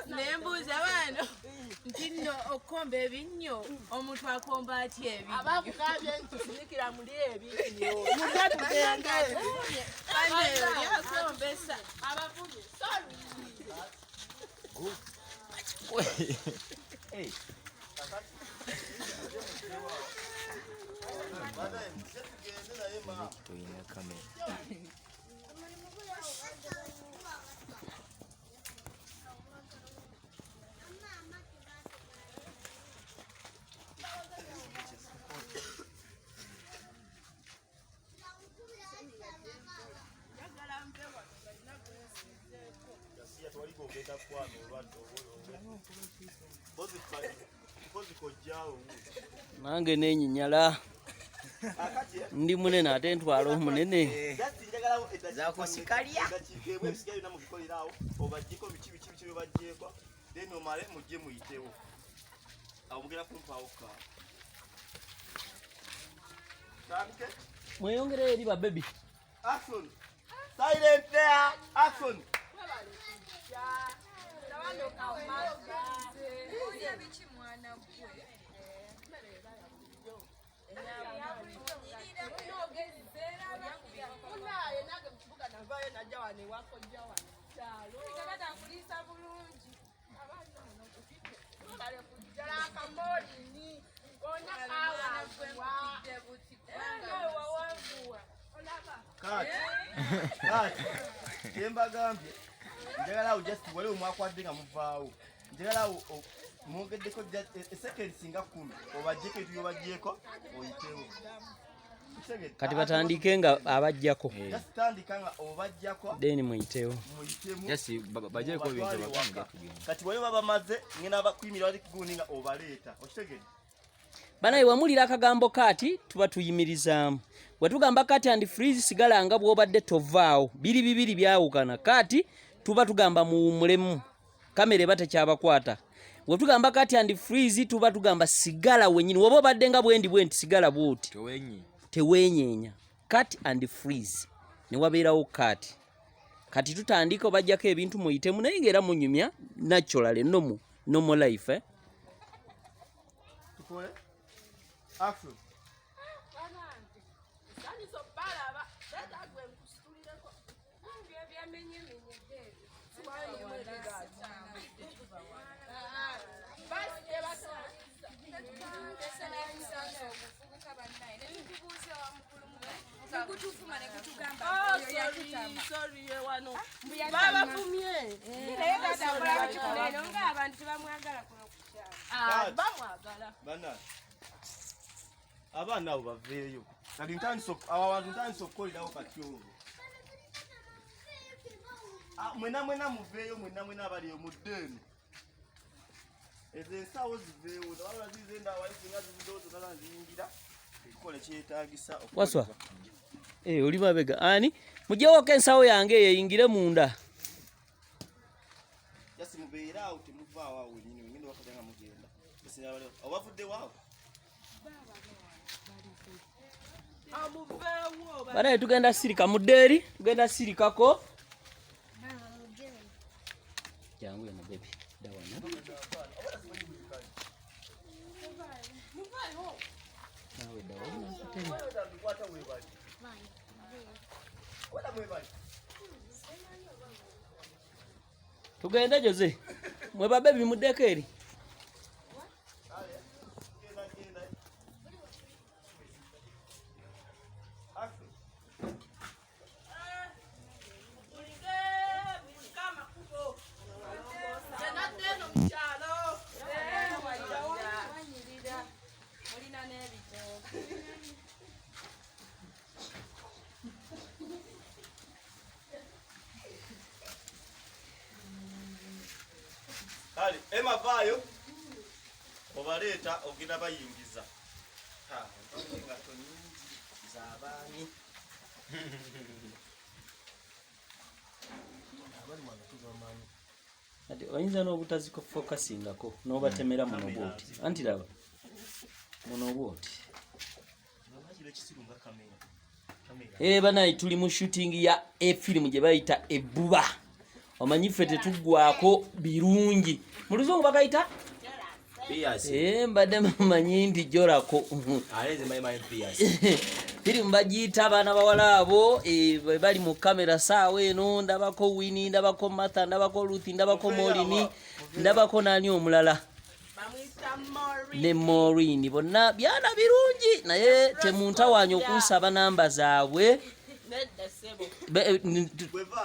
Nembuza abaana nti nno okomba ebinnyo omuntu akomba atya ebinnyo abakugambye nti tufunikira muli ebinnyo mulya tugende aneyo lyakombesa abavumye tuyina kamera nange nenyinyala ndi munene ate ntwala omunene zakusikalya mweyongere eri babebi. Action! Silent there! Action! Kemba gambye njagala awo just wale omwakwadde nga muvaawo njagala awo mwogeddeko second singa 10 obajjeko etuyo bajjeko oyitewo kati batandike nga abajjako tandika nga obajjako then muyitewo bajjeko bintu bakanga kati wale babamaze ngena abakwimira bali kigundi nga obaleeta okitegedde banaye wamulira akagambo kati tuba tuyimirizaamu wetugamba kati and freeze sigala nga bwobadde tovaawo biri bibiri byawukana kati tuba tugamba muwumulemu kamera eba tekyabakwata wetugamba kati and freeze tuba tugamba sigala wenyini woba obadde nga bwendi sigala bwoti tewenyeenya kati and freeze ne wabeerawo kati tutandika obajjako ebintu muyitemu naye ng'era munyumya natural normal life tukole action abaana abo baveeyo kati abantu ntandisa okukolerawo katyogo mwena muveeyo mwena abali omuddeeno ezo ensawo ziveewo nabala zizenda awaizinga zizidoozo nala nziyingira ekikole kyetagisa waswa oli mabega ani mujjewoko ensawo yange eyo eyingire munda jasi mubeera awo temuvaawo awo wenyini wengenda wakatanga mugenda obavudde waawo banaye tugenda sirika muddeeri tugenda sirikako jangu ya mabebi dawana nawe dawana tugende Jose mwe babebi muddeko eri Kale ema vayo obaleta ogenda bayingiza ngato nyingi z'abaani ati oyinza n'obutaziko focusingako n'obatemera muno bwoti anti laba muno bwoti banayi tuli mu shooting ya efilimu gye bayita Ebbuba omanyi ffe tetuggwako birungi mu luzungu bakayita mbadde mumanyi nti jorako firimu bagiyita abaana bawala abo bali mu kamera saawa eno ndabako Winnie ndabako Martha ndabako Ruth ndabako Morini ndabako nani omulala ne Maureen bonna byana birungi naye temuntawaanya okunsaba namba zaabwe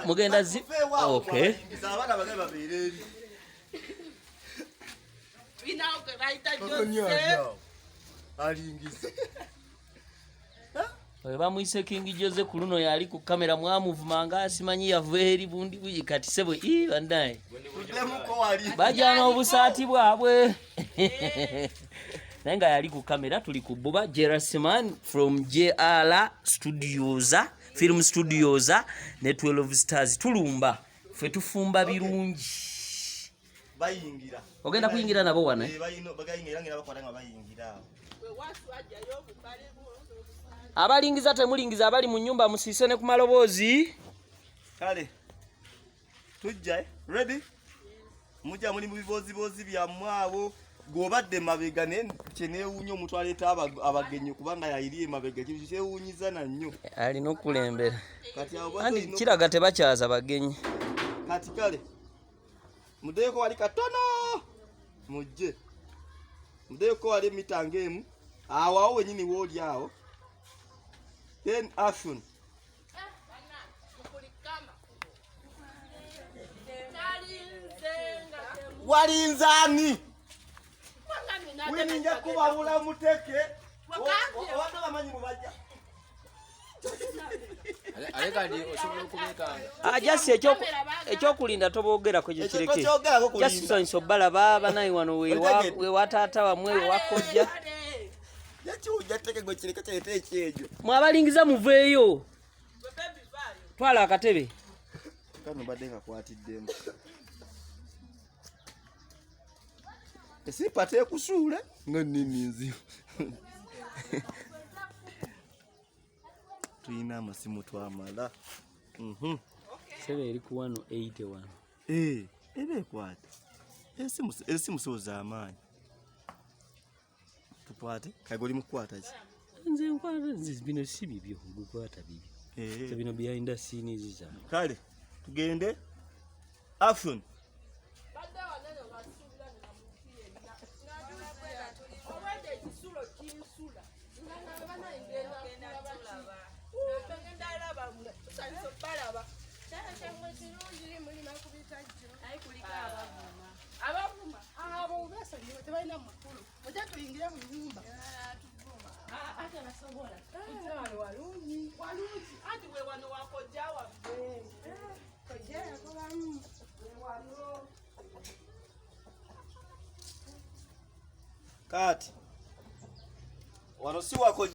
mugenda okay bamuyise King Jose ku luno yali ku kamera mwamuvumanga asimanyi yava eri bundi buyikati sebo bandaye bajana obusaati bwabwe naye nga yali ku kamera. Tuli ku Bbuba Jerasiman from JR Studios Film Studios ne 12 Stars tulumba ffe tufumba birungi bayingira ogenda kuyingira nabo wana bagayingira ngira bakwatanga bayingira abalingiza temulingiza abali mu nyumba musiise ne ku maloboozi. Kale tujja ready mujja muli mu bibozibozi byammwe abo gobadde mabega kyeneewuunya omuntu aleeta abagenyi kubanga yayiriye mabega kintu kyewuunyiza nannyo alina okulembera andi kiraga tebakyaza bagenyi kati kale mudeeko wali katono mujje mudeeko wali emitanga emu awo wenyini wooli awo then action walinzani wininja kubawula muteke watabamanyi mubajja jasi ekyokulinda tobogerako gyekireke jasi sonyiso balaba banayi wano wewataata wamwe wewakojja mwabalingiza muveeyo twala akatebe kano badde kakwatiddemu esipate ekusuule nga ninizi tuyina amasimu twamala sebe eri ku 181 eba ekwate esimu sooza amaanyi tukwate kagoli mukwata ki nze nkwata bino si bibyo gukwata bibyo bino behind the scenes za kale tugende action kati wano si wako